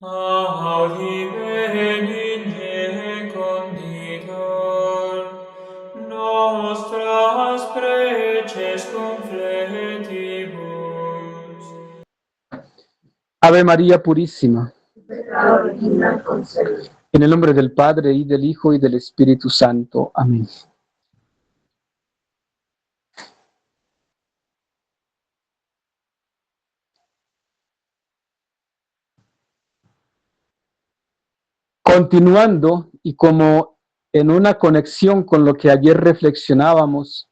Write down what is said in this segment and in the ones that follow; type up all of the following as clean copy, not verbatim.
Audi benigne conditor, nostras preces confletibus. Ave María Purísima, en el nombre del Padre, y del Hijo, y del Espíritu Santo. Amén. Continuando, y como en una conexión con lo que ayer reflexionábamos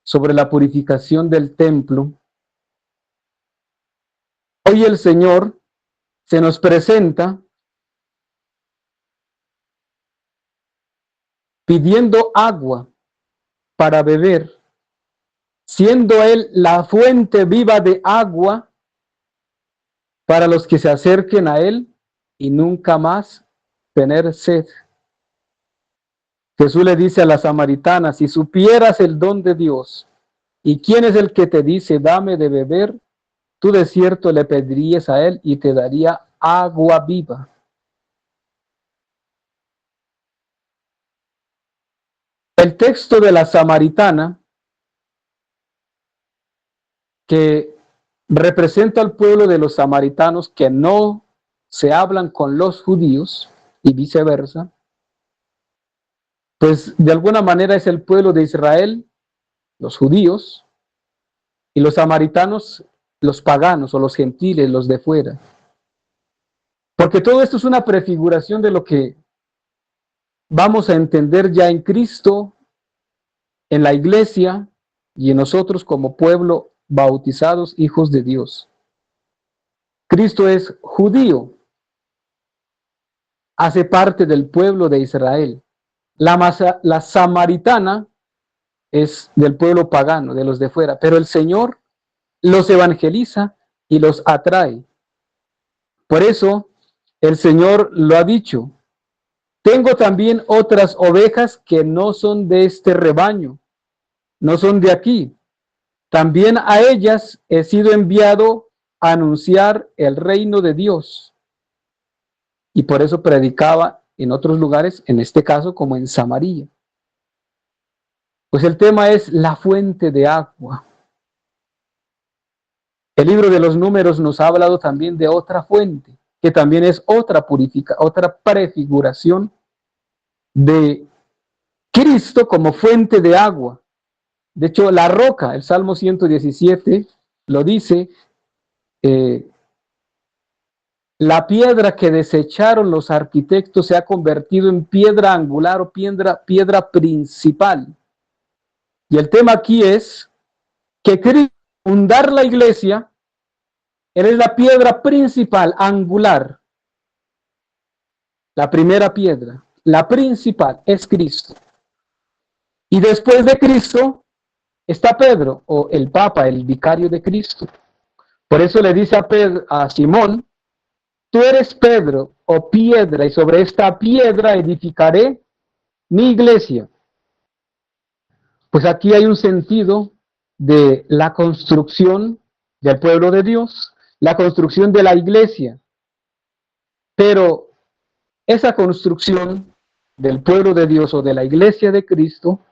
sobre la purificación del templo, hoy el Señor se nos presenta pidiendo agua para beber, siendo Él la fuente viva de agua para los que se acerquen a Él y nunca más tener sed. Jesús le dice a la samaritana: si supieras el don de Dios y quién es el que te dice dame de beber, tú de cierto le pedirías a Él y te daría agua viva. El texto de la samaritana, que representa al pueblo de los samaritanos que no se hablan con los judíos y viceversa, pues de alguna manera es el pueblo de Israel, los judíos, y los samaritanos, los paganos o los gentiles, los de fuera. Porque todo esto es una prefiguración de lo que vamos a entender ya en Cristo, en la iglesia y en nosotros como pueblo bautizados hijos de Dios. Cristo es judío, hace parte del pueblo de Israel. La samaritana es del pueblo pagano, de los de fuera, pero el Señor los evangeliza y los atrae. Por eso el Señor lo ha dicho: tengo también otras ovejas que no son de este rebaño, no son de aquí. También a ellas he sido enviado a anunciar el reino de Dios. Y por eso predicaba en otros lugares, en este caso como en Samaria. Pues el tema es la fuente de agua. El libro de los Números nos ha hablado también de otra fuente, que también es otra prefiguración de Cristo como fuente de agua. De hecho, la roca, el Salmo 117 lo dice, la piedra que desecharon los arquitectos se ha convertido en piedra angular o piedra principal. Y el tema aquí es que Cristo, fundar la iglesia, Él es la piedra principal, angular. La primera piedra, la principal, es Cristo. Y después de Cristo está Pedro, o el Papa, el vicario de Cristo. Por eso le dice a Simón: tú eres Pedro, o piedra, y sobre esta piedra edificaré mi iglesia. Pues aquí hay un sentido de la construcción del pueblo de Dios, la construcción de la iglesia. Pero esa construcción del pueblo de Dios o de la iglesia de Cristo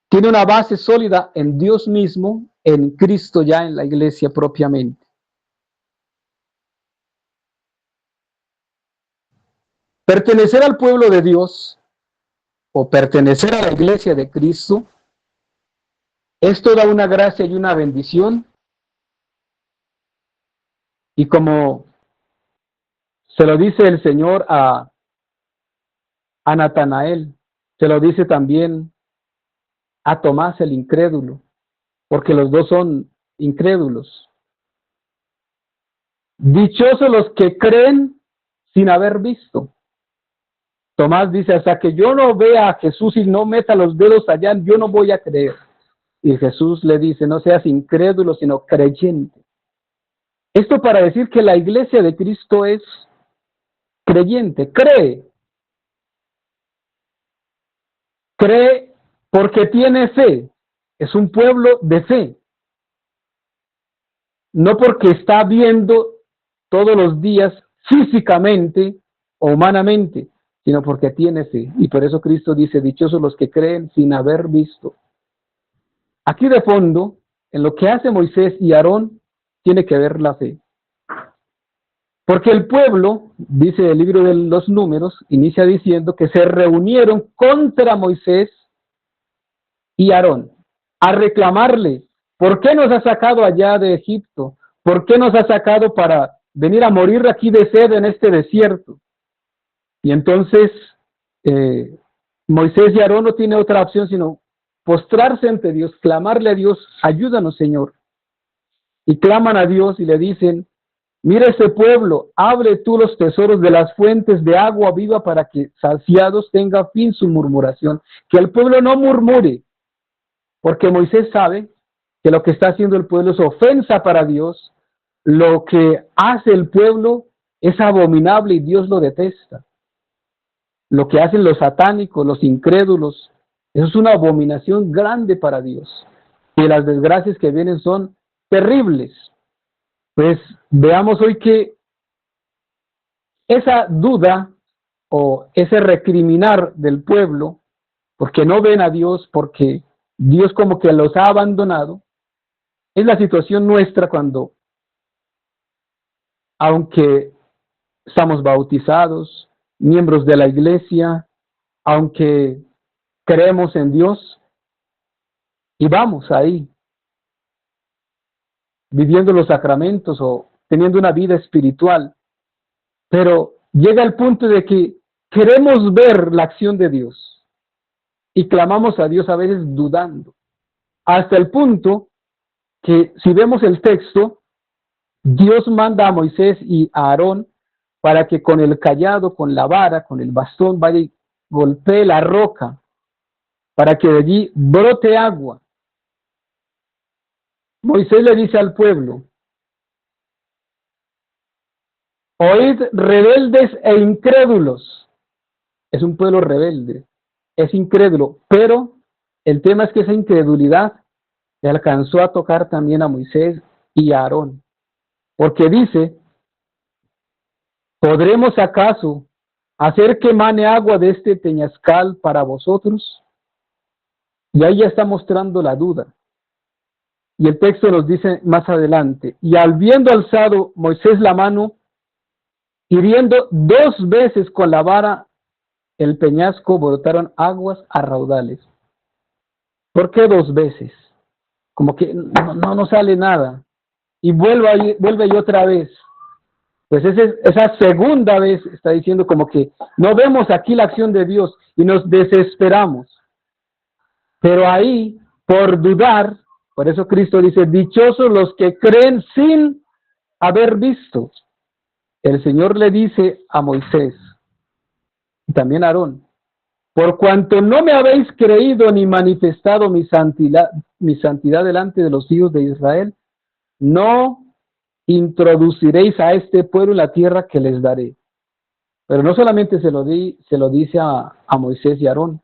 tiene una base sólida en Dios mismo, en Cristo ya, en la iglesia propiamente. Pertenecer al pueblo de Dios o pertenecer a la iglesia de Cristo es toda una gracia y una bendición. Y como se lo dice el Señor a Natanael, se lo dice también a Tomás el incrédulo, porque los dos son incrédulos. Dichosos los que creen sin haber visto. Tomás dice: hasta que yo no vea a Jesús y no meta los dedos allá, yo no voy a creer. Y Jesús le dice: no seas incrédulo, sino creyente. Esto para decir que la iglesia de Cristo es creyente, cree. Cree porque tiene fe. Es un pueblo de fe. No porque está viendo todos los días físicamente o humanamente, sino porque tiene fe. Y por eso Cristo dice, dichosos los que creen sin haber visto. Aquí de fondo, en lo que hace Moisés y Aarón, tiene que ver la fe. Porque el pueblo, dice el libro de los Números, inicia diciendo que se reunieron contra Moisés y Aarón a reclamarle, ¿por qué nos ha sacado allá de Egipto? ¿Por qué nos ha sacado para venir a morir aquí de sed en este desierto? Y entonces Moisés y Aarón no tienen otra opción sino postrarse ante Dios, clamarle a Dios, ayúdanos Señor. Y claman a Dios y le dicen, mira ese pueblo, abre tú los tesoros de las fuentes de agua viva para que saciados tenga fin su murmuración. Que el pueblo no murmure, porque Moisés sabe que lo que está haciendo el pueblo es ofensa para Dios. Lo que hace el pueblo es abominable y Dios lo detesta. Lo que hacen los satánicos, los incrédulos, eso es una abominación grande para Dios. Y las desgracias que vienen son terribles. Pues veamos hoy que esa duda o ese recriminar del pueblo, porque no ven a Dios, porque Dios como que los ha abandonado, es la situación nuestra cuando, aunque estamos bautizados, miembros de la iglesia, aunque creemos en Dios, y vamos ahí, viviendo los sacramentos o teniendo una vida espiritual, pero llega el punto de que queremos ver la acción de Dios y clamamos a Dios a veces dudando, hasta el punto que si vemos el texto, Dios manda a Moisés y a Aarón para que con el cayado, con la vara, con el bastón, vaya y golpee la roca, para que de allí brote agua. Moisés le dice al pueblo, oíd rebeldes e incrédulos. Es un pueblo rebelde, es incrédulo, pero el tema es que esa incredulidad le alcanzó a tocar también a Moisés y a Aarón, porque dice, ¿podremos acaso hacer que mane agua de este peñascal para vosotros? Y ahí ya está mostrando la duda. Y el texto nos dice más adelante, y habiendo alzado Moisés la mano, hiriendo 2 veces con la vara el peñasco, brotaron aguas a raudales. ¿Por qué 2 veces? Como que no sale nada. Y vuelve y otra vez. Pues esa segunda vez está diciendo como que no vemos aquí la acción de Dios y nos desesperamos. Pero ahí, por dudar, por eso Cristo dice, dichosos los que creen sin haber visto. El Señor le dice a Moisés y también a Aarón, por cuanto no me habéis creído ni manifestado mi santidad delante de los hijos de Israel, no introduciréis a este pueblo en la tierra que les daré. Pero no solamente se lo dice a Moisés y a Aarón,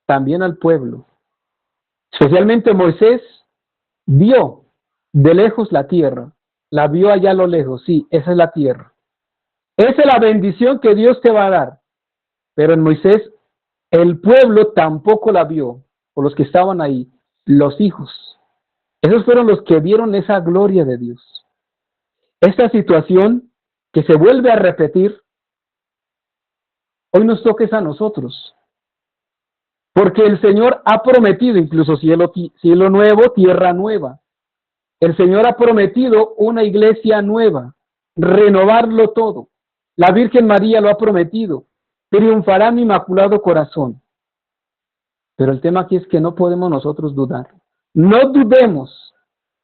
también al pueblo. Especialmente Moisés vio de lejos la tierra, la vio allá a lo lejos, sí, esa es la tierra. Esa es la bendición que Dios te va a dar. Pero en Moisés, el pueblo tampoco la vio, o los que estaban ahí, los hijos. Esos fueron los que vieron esa gloria de Dios. Esta situación que se vuelve a repetir, hoy nos toca a nosotros. Porque el Señor ha prometido incluso cielo nuevo, tierra nueva. El Señor ha prometido una iglesia nueva, renovarlo todo. La Virgen María lo ha prometido. Triunfará mi inmaculado corazón. Pero el tema aquí es que no podemos nosotros dudar. No dudemos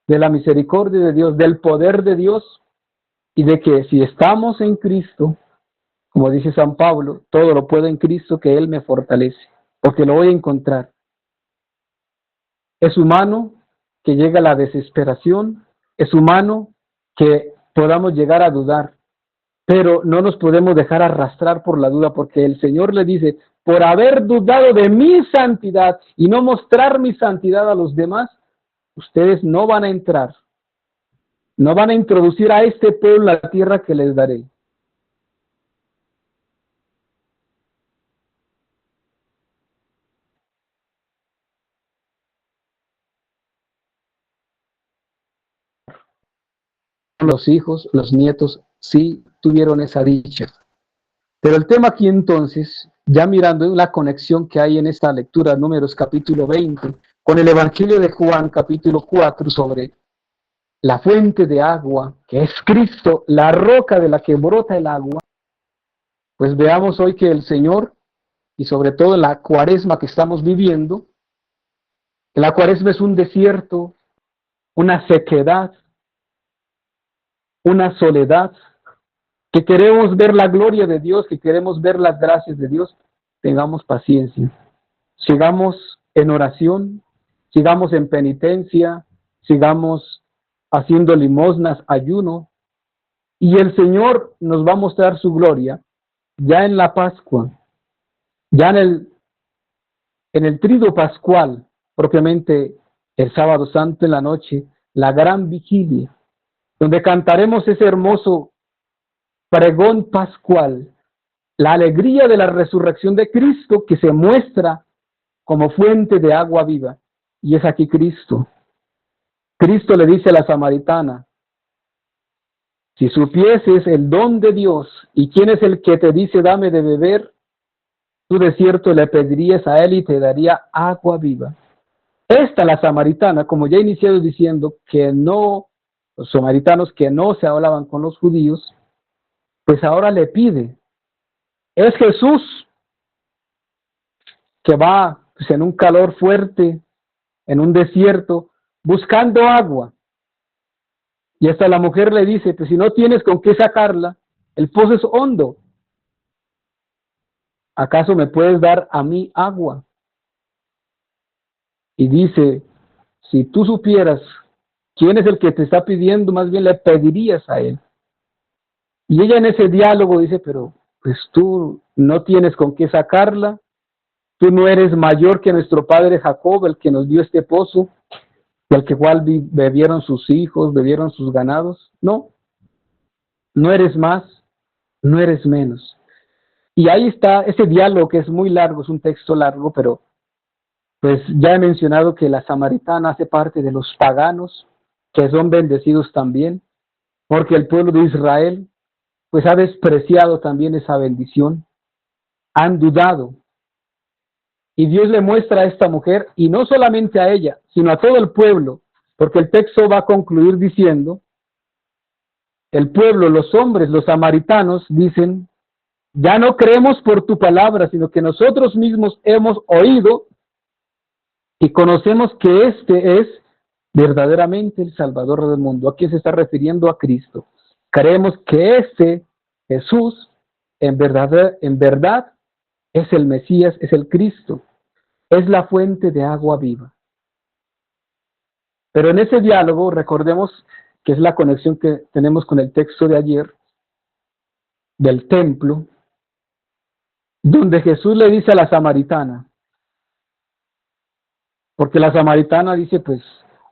de la misericordia de Dios, del poder de Dios y de que si estamos en Cristo, como dice San Pablo, todo lo puedo en Cristo que Él me fortalece, porque lo voy a encontrar. Es humano que llega a la desesperación, es humano que podamos llegar a dudar, pero no nos podemos dejar arrastrar por la duda, porque el Señor le dice, por haber dudado de mi santidad y no mostrar mi santidad a los demás, ustedes no van a entrar, no van a introducir a este pueblo la tierra que les daré. los hijos, los nietos, sí tuvieron esa dicha. Pero el tema aquí entonces, ya mirando la conexión que hay en esta lectura, Números capítulo 20, con el Evangelio de Juan capítulo 4, sobre la fuente de agua, que es Cristo, la roca de la que brota el agua, pues veamos hoy que el Señor, y sobre todo en la cuaresma que estamos viviendo, que la cuaresma es un desierto, una sequedad, una soledad, que queremos ver la gloria de Dios, que queremos ver las gracias de Dios. Tengamos paciencia, sigamos en oración, sigamos en penitencia, sigamos haciendo limosnas, ayuno, y el Señor nos va a mostrar su gloria ya en la Pascua, ya en el triduo pascual, propiamente el sábado santo en la noche, la gran vigilia, donde cantaremos ese hermoso pregón pascual, la alegría de la resurrección de Cristo que se muestra como fuente de agua viva. Y es aquí Cristo. Cristo le dice a la samaritana: si supieses el don de Dios y quién es el que te dice dame de beber, tú de cierto le pedirías a él y te daría agua viva. Esta, la samaritana, como ya he iniciado diciendo que no, los samaritanos que no se hablaban con los judíos, pues ahora le pide. Es Jesús que va pues, en un calor fuerte, en un desierto, buscando agua. Y hasta la mujer le dice, pues si no tienes con qué sacarla, el pozo es hondo. ¿Acaso me puedes dar a mí agua? Y dice, si tú supieras quién es el que te está pidiendo, más bien le pedirías a él. Y ella en ese diálogo dice, pero pues tú no tienes con qué sacarla, tú no eres mayor que nuestro padre Jacob, el que nos dio este pozo, del que cual bebieron sus hijos, bebieron sus ganados. No, no eres más, no eres menos. Y ahí está ese diálogo que es muy largo, es un texto largo, pero pues ya he mencionado que la samaritana hace parte de los paganos, que son bendecidos también, porque el pueblo de Israel pues ha despreciado también esa bendición, han dudado. Y Dios le muestra a esta mujer, y no solamente a ella, sino a todo el pueblo, porque el texto va a concluir diciendo, el pueblo, los hombres, los samaritanos, dicen, ya no creemos por tu palabra, sino que nosotros mismos hemos oído y conocemos que este es verdaderamente el Salvador del mundo. Aquí se está refiriendo a Cristo. Creemos que este Jesús, en verdad, es el Mesías, es el Cristo, es la fuente de agua viva. Pero en ese diálogo, recordemos que es la conexión que tenemos con el texto de ayer, del templo, donde Jesús le dice a la samaritana, porque la samaritana dice, pues,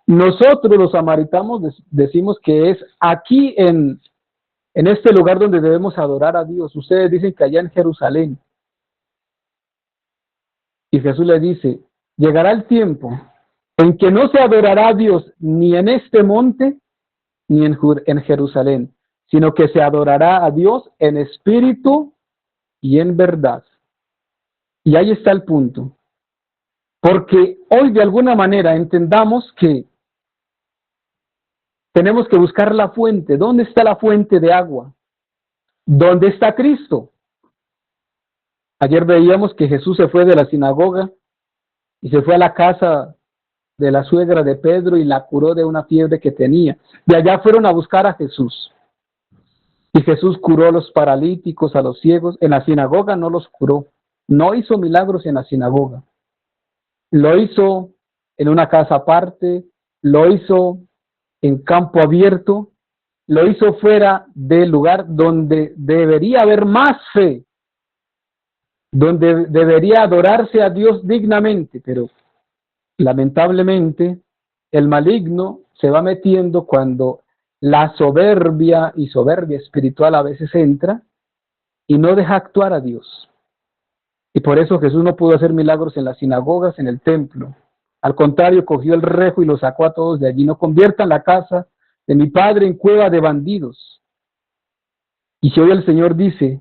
nosotros los samaritanos decimos que es aquí en este lugar donde debemos adorar a Dios. Ustedes dicen que allá en Jerusalén. Y Jesús le dice, llegará el tiempo en que no se adorará a Dios ni en este monte ni en Jerusalén, sino que se adorará a Dios en espíritu y en verdad. Y ahí está el punto. Porque hoy de alguna manera entendamos que tenemos que buscar la fuente. ¿Dónde está la fuente de agua? ¿Dónde está Cristo? Ayer veíamos que Jesús se fue de la sinagoga y se fue a la casa de la suegra de Pedro y la curó de una fiebre que tenía. De allá fueron a buscar a Jesús. Y Jesús curó a los paralíticos, a los ciegos. En la sinagoga no los curó. No hizo milagros en la sinagoga. Lo hizo en una casa aparte, lo hizo en campo abierto, lo hizo fuera del lugar donde debería haber más fe, donde debería adorarse a Dios dignamente, pero lamentablemente el maligno se va metiendo cuando la soberbia y soberbia espiritual a veces entra y no deja actuar a Dios. Y por eso Jesús no pudo hacer milagros en las sinagogas, en el templo. Al contrario, cogió el rejo y lo sacó a todos de allí. No conviertan la casa de mi Padre en cueva de bandidos. Y si hoy el Señor dice,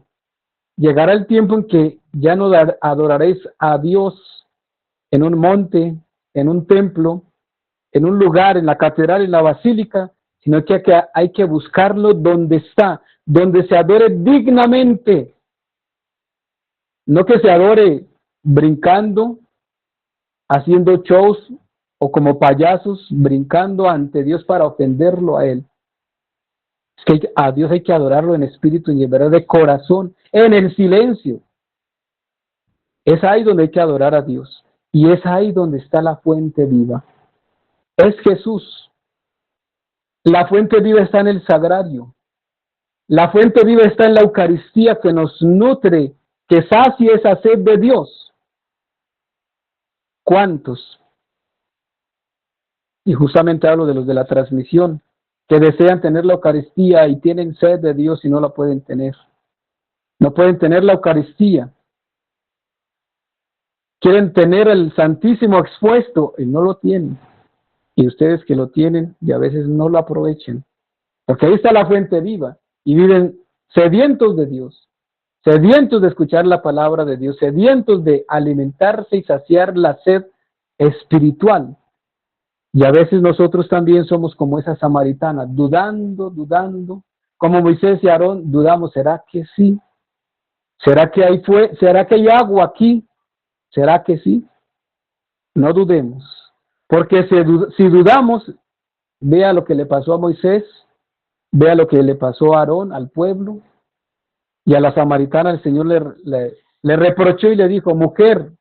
llegará el tiempo en que ya no adoraréis a Dios en un monte, en un templo, en un lugar, en la catedral, en la basílica, sino que hay que buscarlo donde está, donde se adore dignamente. No que se adore brincando, haciendo shows o como payasos, brincando ante Dios para ofenderlo a Él. Es que a Dios hay que adorarlo en espíritu y en verdad de corazón, en el silencio. Es ahí donde hay que adorar a Dios. Y es ahí donde está la fuente viva. Es Jesús. La fuente viva está en el sagrario. La fuente viva está en la Eucaristía que nos nutre, que sacia esa sed de Dios. ¿Cuántos? Y justamente hablo de los de la transmisión, que desean tener la Eucaristía y tienen sed de Dios y no la pueden tener. No pueden tener la Eucaristía. Quieren tener el Santísimo expuesto y no lo tienen. Y ustedes que lo tienen y a veces no lo aprovechan. Porque ahí está la fuente viva y viven sedientos de Dios, sedientos de escuchar la palabra de Dios, sedientos de alimentarse y saciar la sed espiritual. Y a veces nosotros también somos como esa samaritana, dudando, como Moisés y Aarón, dudamos, ¿será que sí? ¿Será que ¿Será que hay agua aquí? ¿Será que sí? No dudemos, porque si dudamos, vea lo que le pasó a Moisés, vea lo que le pasó a Aarón, al pueblo, y a la samaritana el Señor le reprochó y le dijo, mujer,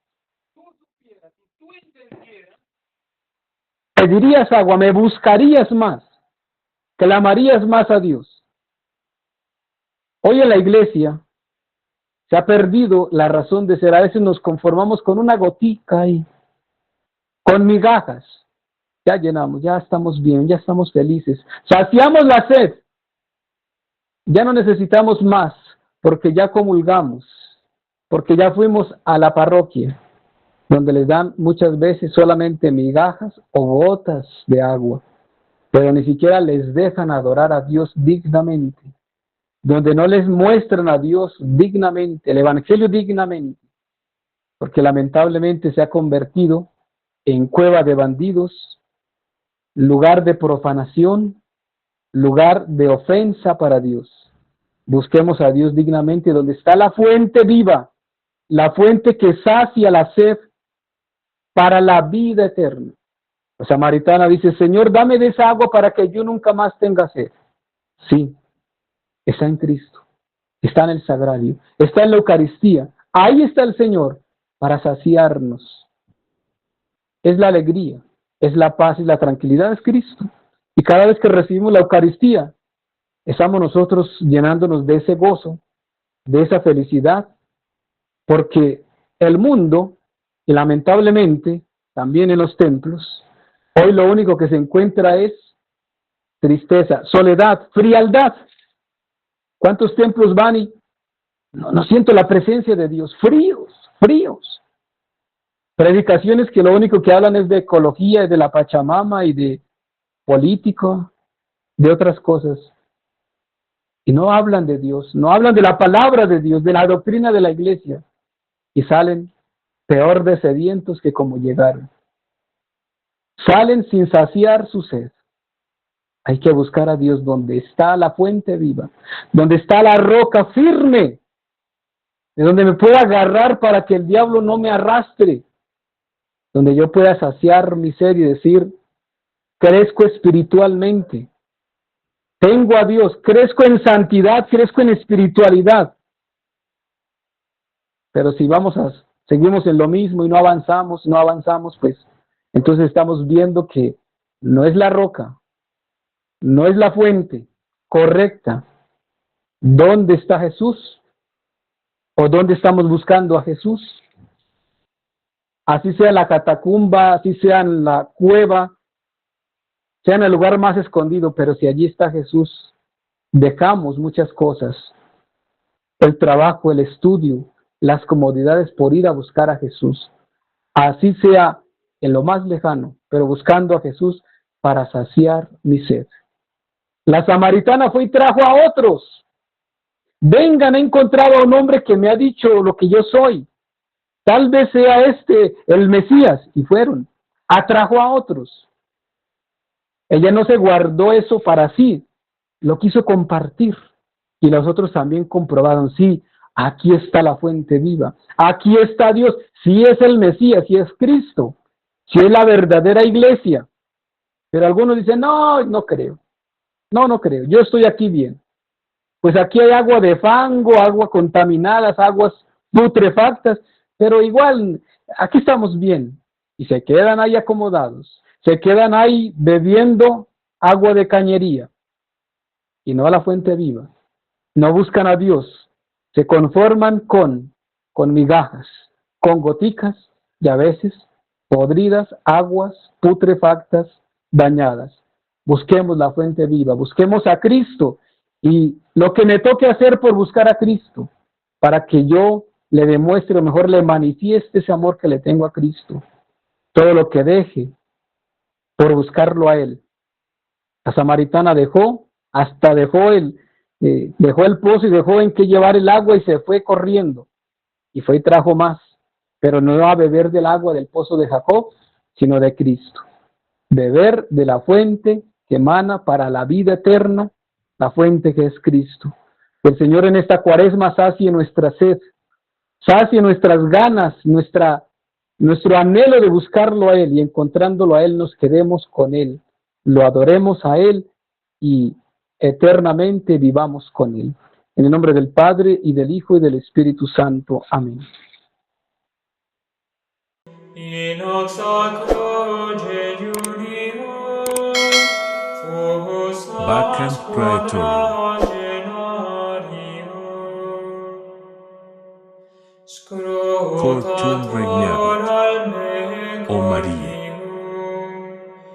pedirías agua, me buscarías más, clamarías más a Dios. Hoy en la iglesia se ha perdido la razón de ser. A veces nos conformamos con una gotica ahí, con migajas. Ya llenamos, ya estamos bien, ya estamos felices. Saciamos la sed. Ya no necesitamos más, porque ya comulgamos, porque ya fuimos a la parroquia, donde les dan muchas veces solamente migajas o gotas de agua, pero ni siquiera les dejan adorar a Dios dignamente, donde no les muestran a Dios dignamente, el Evangelio dignamente, porque lamentablemente se ha convertido en cueva de bandidos, lugar de profanación, lugar de ofensa para Dios. Busquemos a Dios dignamente donde está la fuente viva, la fuente que sacia la sed para la vida eterna. La samaritana dice, Señor, dame de esa agua para que yo nunca más tenga sed. Sí, está en Cristo, está en el sagrario, está en la Eucaristía. Ahí está el Señor para saciarnos. Es la alegría, es la paz y la tranquilidad, es Cristo. Y cada vez que recibimos la Eucaristía, estamos nosotros llenándonos de ese gozo, de esa felicidad, porque el mundo, y lamentablemente también en los templos, hoy lo único que se encuentra es tristeza, soledad, frialdad. ¿Cuántos templos van y no siento la presencia de Dios? Fríos. Predicaciones que lo único que hablan es de ecología, de la Pachamama y de político, de otras cosas. Y no hablan de Dios, no hablan de la palabra de Dios, de la doctrina de la iglesia. Y salen peor de sedientos que como llegaron. Salen sin saciar su sed. Hay que buscar a Dios donde está la fuente viva, donde está la roca firme, de donde me pueda agarrar para que el diablo no me arrastre, donde yo pueda saciar mi sed y decir, crezco espiritualmente, tengo a Dios, crezco en santidad, crezco en espiritualidad. Pero si seguimos en lo mismo y no avanzamos, pues entonces estamos viendo que no es la roca, no es la fuente correcta. ¿Dónde está Jesús? ¿O dónde estamos buscando a Jesús? Así sea en la catacumba, así sea en la cueva, sea en el lugar más escondido, pero si allí está Jesús, dejamos muchas cosas, el trabajo, el estudio, las comodidades por ir a buscar a Jesús. Así sea en lo más lejano, pero buscando a Jesús para saciar mi sed. La samaritana fue y trajo a otros. Vengan, he encontrado a un hombre que me ha dicho lo que yo soy. Tal vez sea este el Mesías. Y fueron. Atrajo a otros. Ella no se guardó eso para sí. Lo quiso compartir. Y los otros también comprobaron, sí, aquí está la fuente viva. Aquí está Dios. Si es el Mesías, si es Cristo. Si es la verdadera iglesia. Pero algunos dicen, no, no creo. No creo. Yo estoy aquí bien. Pues aquí hay agua de fango, agua contaminadas, aguas putrefactas, pero igual aquí estamos bien. Y se quedan ahí acomodados, se quedan ahí bebiendo agua de cañería y no a la fuente viva. No buscan a Dios, se conforman con migajas, con goticas y a veces podridas, aguas putrefactas, dañadas. Busquemos la fuente viva, busquemos a Cristo y lo que me toque hacer por buscar a Cristo, para que yo le demuestre, o mejor le manifieste ese amor que le tengo a Cristo. Todo lo que deje por buscarlo a Él. La samaritana hasta dejó el pozo y dejó en que llevar el agua y se fue corriendo. Y fue y trajo más, pero no a beber del agua del pozo de Jacob, sino de Cristo. Beber de la fuente que emana para la vida eterna, la fuente que es Cristo. Que el Señor en esta cuaresma sacie nuestra sed, sacie nuestras ganas, nuestro anhelo de buscarlo a Él y encontrándolo a Él nos quedemos con Él, lo adoremos a Él y eternamente vivamos con Él. En el nombre del Padre y del Hijo y del Espíritu Santo. Amén. Vacant Praetorium. Cor tuum regnavit, O Maria.